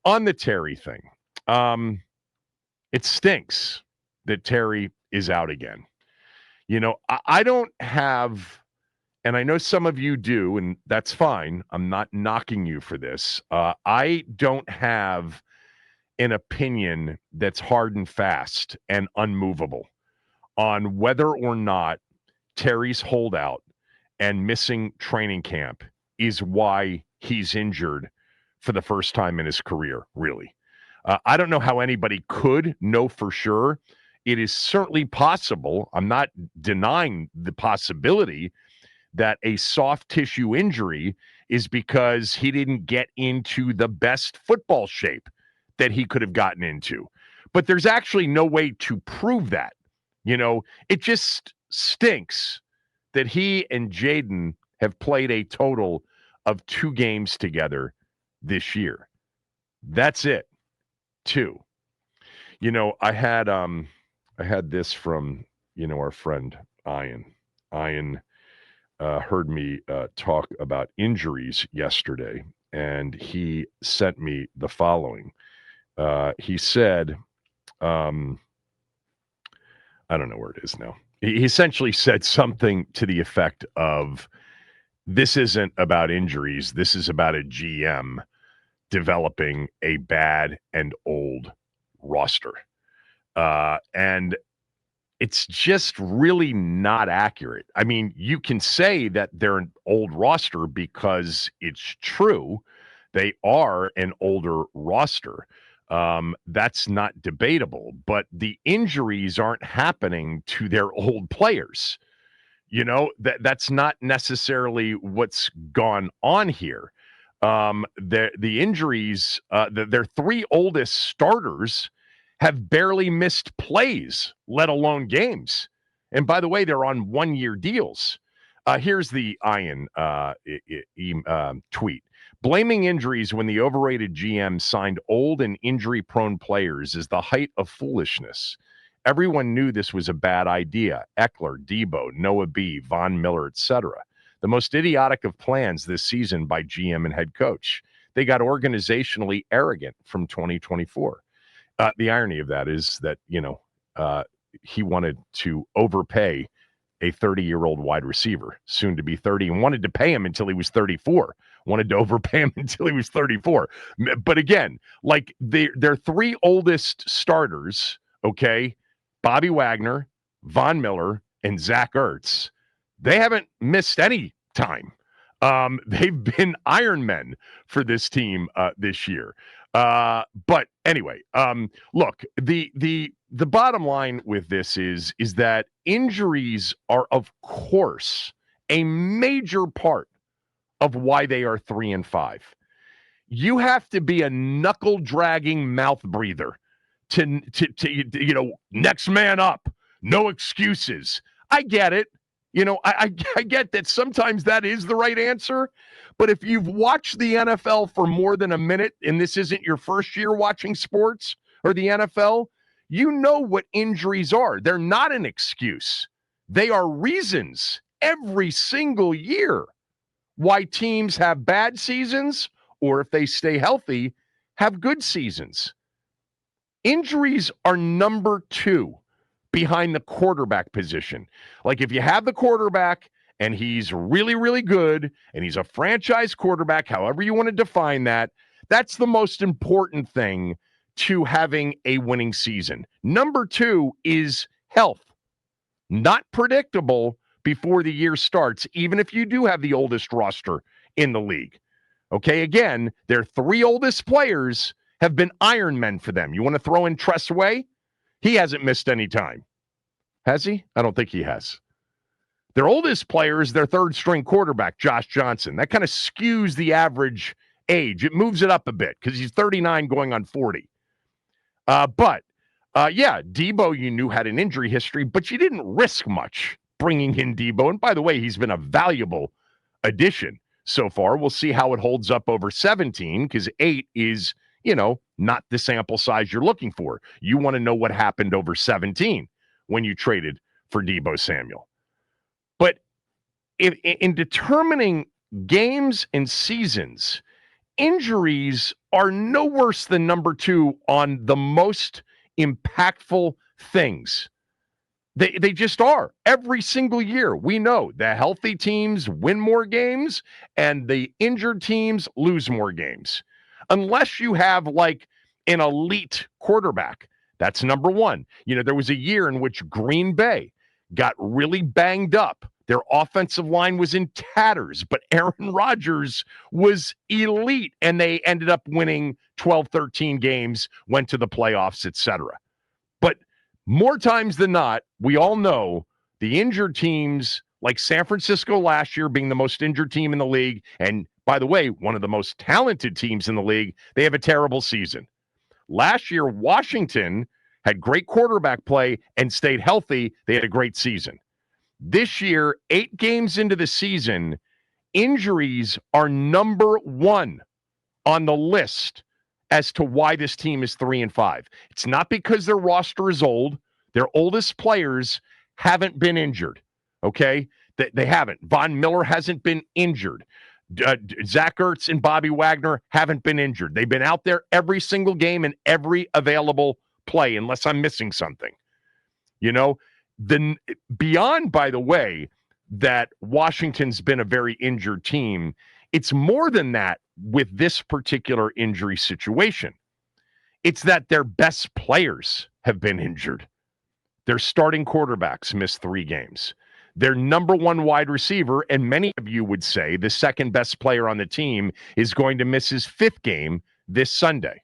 on the Terry thing, it stinks that Terry is out again. I don't have, and I know some of you do, and that's fine. I'm not knocking you for this. I don't have an opinion that's hard and fast and unmovable on whether or not Terry's holdout and missing training camp is why he's injured for the first time in his career, really. I don't know how anybody could know for sure. It is certainly possible. I'm not denying the possibility that a soft tissue injury is because he didn't get into the best football shape that he could have gotten into. But there's actually no way to prove that. It just stinks that he and Jaden have played a total of 2 games together this year. That's it. 2. I had this from, our friend Ian. Ian heard me talk about injuries yesterday, and he sent me the following. He said, I don't know where it is now. He essentially said something to the effect of, this isn't about injuries. This is about a GM developing a bad and old roster. And it's just really not accurate. I mean, you can say that they're an old roster because it's true. They are an older roster. That's not debatable, but the injuries aren't happening to their old players. That's not necessarily what's gone on here. The injuries, their 3 oldest starters have barely missed plays, let alone games. And by the way, they're on 1-year deals. Here's the Ian tweet. Blaming injuries when the overrated GM signed old and injury-prone players is the height of foolishness. Everyone knew this was a bad idea. Eckler, Debo, Noah B., Von Miller, etc. The most idiotic of plans this season by GM and head coach. They got organizationally arrogant from 2024. The irony of that is that, he wanted to overpay a 30-year-old wide receiver, soon to be 30, and wanted to pay him until he was 34. Wanted to overpay him until he was 34. But again, like their 3 oldest starters, okay, Bobby Wagner, Von Miller, and Zach Ertz, they haven't missed any time. They've been Iron Men for this team this year. But anyway, look, the bottom line with this is that injuries are, of course, a major part of why they are 3-5. You have to be a knuckle dragging mouth breather to next man up, no excuses. I get it. I get that sometimes that is the right answer. But if you've watched the NFL for more than a minute, and this isn't your first year watching sports or the NFL, you know what injuries are. They're not an excuse. They are reasons every single year why teams have bad seasons, or if they stay healthy, have good seasons. Injuries are number 2 behind the quarterback position. Like if you have the quarterback and he's really, really good and he's a franchise quarterback, however you want to define that, that's the most important thing to having a winning season. Number 2 is health. Not predictable before the year starts, even if you do have the oldest roster in the league. Okay, again, their 3 oldest players have been Iron Men for them. You want to throw in Tressway? He hasn't missed any time. Has he? I don't think he has. Their oldest player is their 3rd-string quarterback, Josh Johnson. That kind of skews the average age. It moves it up a bit because he's 39 going on 40. But Debo, you knew, had an injury history, but you didn't risk much bringing in Debo. And by the way, he's been a valuable addition so far. We'll see how it holds up over 17 because 8 is, not the sample size you're looking for. You want to know what happened over 17 when you traded for Debo Samuel. But in determining games and seasons, injuries are no worse than number 2 on the most impactful things. They just are. Every single year, we know the healthy teams win more games and the injured teams lose more games. Unless you have like an elite quarterback. That's number 1. There was a year in which Green Bay got really banged up. Their offensive line was in tatters, but Aaron Rodgers was elite, and they ended up winning 12, 13 games, went to the playoffs, etc. But more times than not, we all know the injured teams, like San Francisco last year being the most injured team in the league, and by the way, one of the most talented teams in the league, they have a terrible season. Last year, Washington had great quarterback play and stayed healthy. They had a great season. This year, 8 games into the season, injuries are number 1 on the list as to why this team is 3-5. It's not because their roster is old. Their oldest players haven't been injured, okay? They haven't. Von Miller hasn't been injured. Zach Ertz and Bobby Wagner haven't been injured. They've been out there every single game and every available play, unless I'm missing something. Beyond, by the way, that Washington's been a very injured team, it's more than that with this particular injury situation. It's that their best players have been injured. Their starting quarterbacks missed 3 games. Their number 1 wide receiver, and many of you would say the second best player on the team, is going to miss his 5th game this Sunday.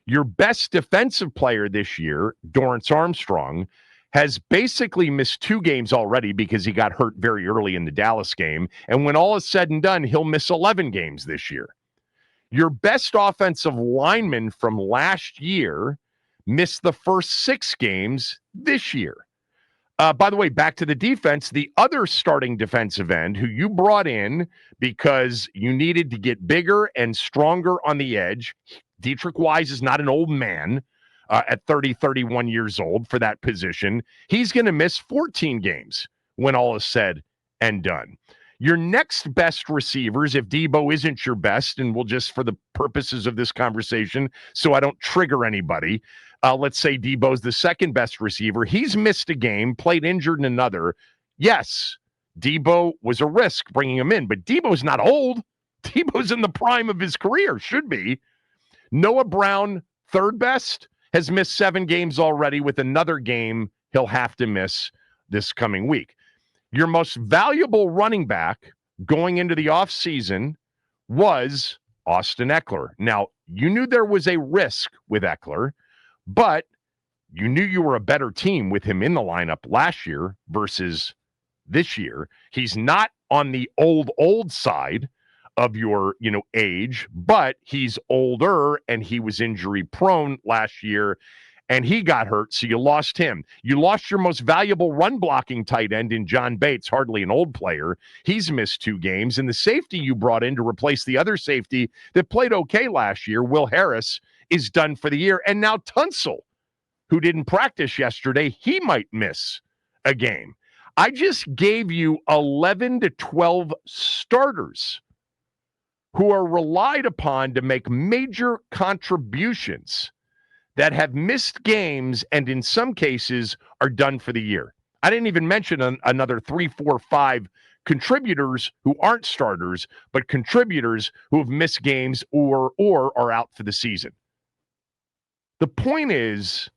Your best defensive player this year, Dorrance Armstrong, has basically missed 2 games already because he got hurt very early in the Dallas game. And when all is said and done, he'll miss 11 games this year. Your best offensive lineman from last year missed the first 6 games this year. By the way, back to the defense, the other starting defensive end who you brought in because you needed to get bigger and stronger on the edge, Dietrich Wise is not an old man at 30, 31 years old for that position. He's going to miss 14 games when all is said and done. Your next best receivers, if Debo isn't your best, and we'll just, for the purposes of this conversation, so I don't trigger anybody, let's say Debo's the second best receiver. He's missed a game, played injured in another. Yes, Debo was a risk bringing him in, but Debo's not old. Debo's in the prime of his career, should be. Noah Brown, third best, has missed 7 games already with another game he'll have to miss this coming week. Your most valuable running back going into the offseason was Austin Eckler. Now, you knew there was a risk with Eckler, but you knew you were a better team with him in the lineup last year versus this year. He's not on the old side of your, age, but he's older and he was injury prone last year and he got hurt. So you lost him. You lost your most valuable run blocking tight end in John Bates, hardly an old player. He's missed 2 games. And the safety you brought in to replace the other safety that played okay last year, Will Harris, is done for the year. And now Tunsil, who didn't practice yesterday, he might miss a game. I just gave you 11 to 12 starters who are relied upon to make major contributions that have missed games and in some cases are done for the year. I didn't even mention another 3, 4, 5 contributors who aren't starters, but contributors who have missed games or are out for the season. The point is,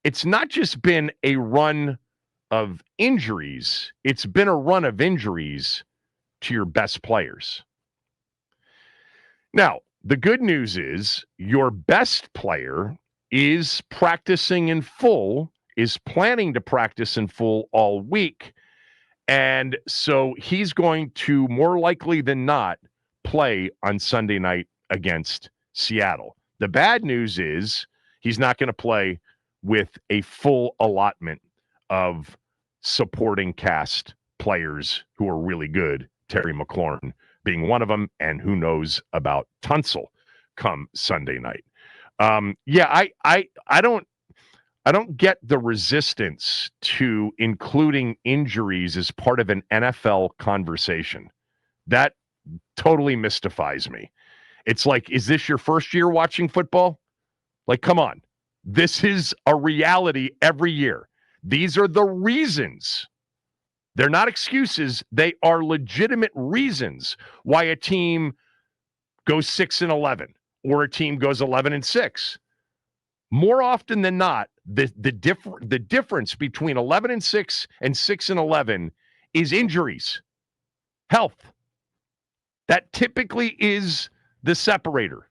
it's not just been a run of injuries, it's been a run of injuries to your best players. Now, the good news is your best player is practicing in full, is planning to practice in full all week. And so he's going to more likely than not play on Sunday night against Seattle. The bad news is he's not going to play with a full allotment of supporting cast players who are really good, Terry McLaurin being one of them, and who knows about Tunsil come Sunday night. I don't get the resistance to including injuries as part of an NFL conversation. That totally mystifies me. It's like, is this your first year watching football? Like, come on. This is a reality every year. These are the reasons. They're not excuses. They are legitimate reasons why a team goes 6-11 or a team goes 11-6. More often than not, the difference between 11-6 and 6-11 is injuries, health. That typically is the separator.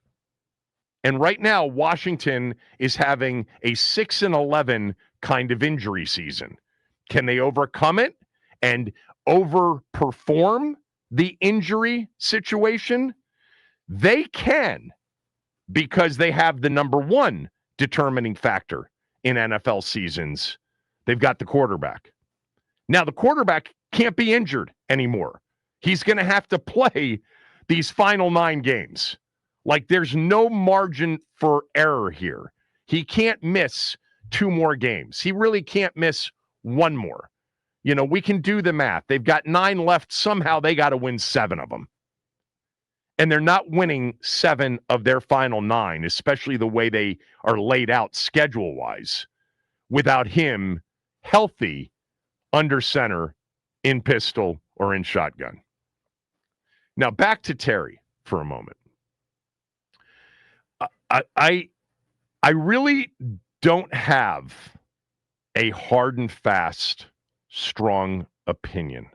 And right now, Washington is having a 6-11 kind of injury season. Can they overcome it and overperform the injury situation? They can, because they have the number one determining factor in NFL seasons. They've got the quarterback. Now, the quarterback can't be injured anymore. He's going to have to play these final 9 games. Like, there's no margin for error here. He can't miss 2 more games. He really can't miss 1 more. You know, we can do the math. They've got 9 left. Somehow they got to win 7 of them. And they're not winning 7 of their final 9, especially the way they are laid out schedule-wise, without him healthy under center, in pistol, or in shotgun. Now, back to Terry for a moment. I really don't have a hard and fast, strong opinion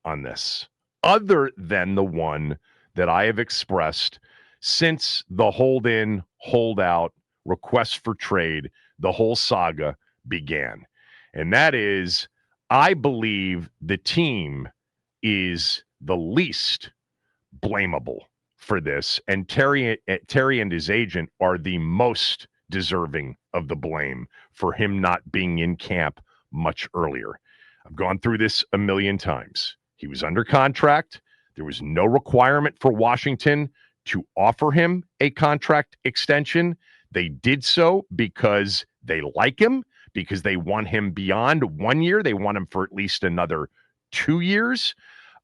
on this, other than the one that I have expressed since the hold-in, hold-out, request for trade, the whole saga began. And that is, I believe the team is the least blamable for this, and Terry and his agent are the most deserving of the blame for him not being in camp much earlier. I've gone through this a million times. He was under contract. There was no requirement for Washington to offer him a contract extension. They did so because they like him, because they want him beyond 1 year. They want him for at least another 2 years.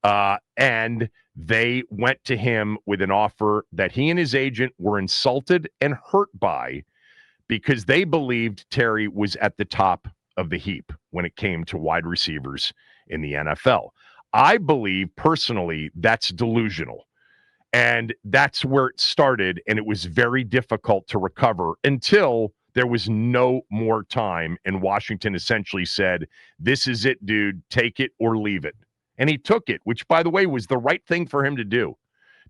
And they went to him with an offer that he and his agent were insulted and hurt by, because they believed Terry was at the top of the heap when it came to wide receivers in the NFL. I believe personally that's delusional. And that's where it started, and it was very difficult to recover until there was no more time, and Washington essentially said, this is it, dude, take it or leave it. And he took it, which, by the way, was the right thing for him to do,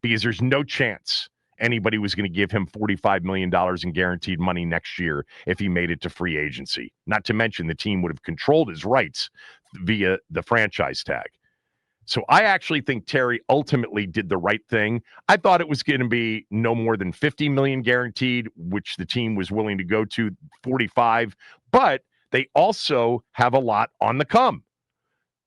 because there's no chance anybody was going to give him $45 million in guaranteed money next year if he made it to free agency. Not to mention the team would have controlled his rights via the franchise tag. So I actually think Terry ultimately did the right thing. I thought it was going to be no more than $50 million guaranteed, which the team was willing to go to 45, but they also have a lot on the come.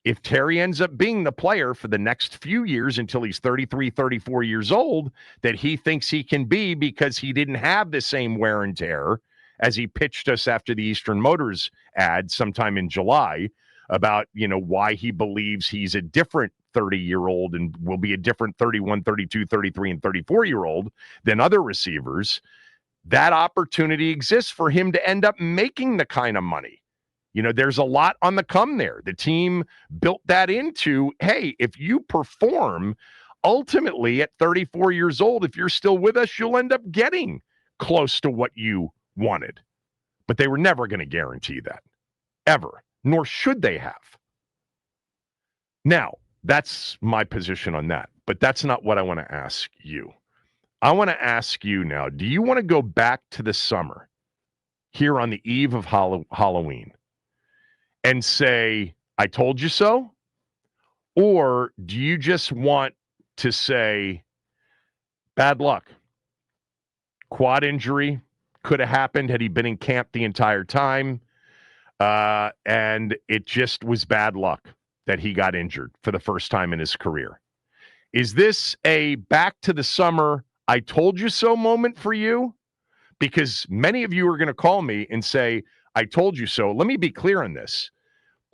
If Terry ends up being the player for the next few years until he's 33, 34 years old that he thinks he can be, because he didn't have the same wear and tear as he pitched us after the Eastern Motors ad sometime in July about, you know, why he believes he's a different 30-year-old and will be a different 31, 32, 33, and 34-year-old than other receivers. That opportunity exists for him to end up making the kind of money. You know, there's a lot on the come there. The team built that into, hey, if you perform, ultimately at 34 years old, if you're still with us, you'll end up getting close to what you wanted. But they were never going to guarantee that, ever, nor should they have. Now, that's my position on that, but that's not what I want to ask you. I want to ask you now, do you want to go back to the summer here on the eve of Halloween and say, I told you so? Or do you just want to say, bad luck? Quad injury could have happened had he been in camp the entire time. And it just was bad luck that he got injured for the first time in his career. Is this a back to the summer, I told you so moment for you? Because many of you are going to call me and say, I told you so. Let me be clear on this.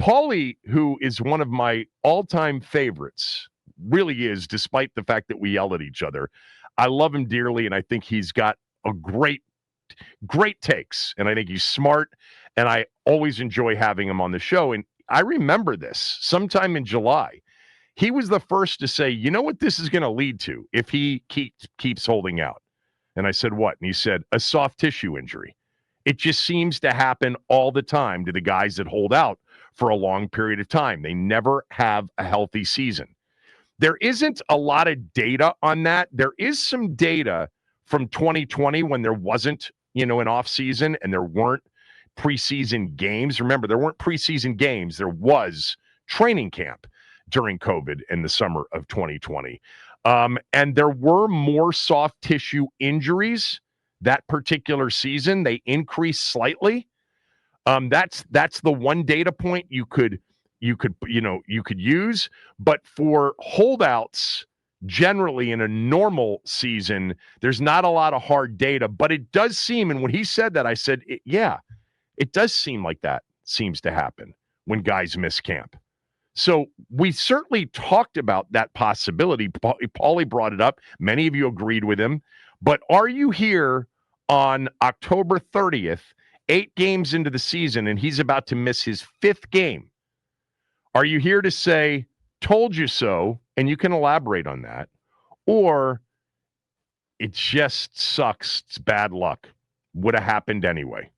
Paulie, who is one of my all-time favorites, really is, despite the fact that we yell at each other. I love him dearly, and I think he's got a great takes, and I think he's smart, and I always enjoy having him on the show. And I remember this sometime in July. He was the first to say, you know what this is going to lead to if he keeps holding out. And I said, what? And he said, a soft tissue injury. It just seems to happen all the time to the guys that hold out for a long period of time. They never have a healthy season. There isn't a lot of data on that. There is some data from 2020 when there wasn't, an off season and there weren't preseason games. Remember, there weren't preseason games. There was training camp during COVID in the summer of 2020. And there were more soft tissue injuries that particular season. They increased slightly. That's the one data point you could use. But for holdouts, generally in a normal season, there's not a lot of hard data. But it does seem, and when he said that, I said, it does seem like that seems to happen when guys miss camp. So we certainly talked about that possibility. Paulie brought it up. Many of you agreed with him. But are you here on October 30th, 8 games into the season, and he's about to miss his 5th game? Are you here to say, told you so, and you can elaborate on that? Or it just sucks, it's bad luck, would have happened anyway?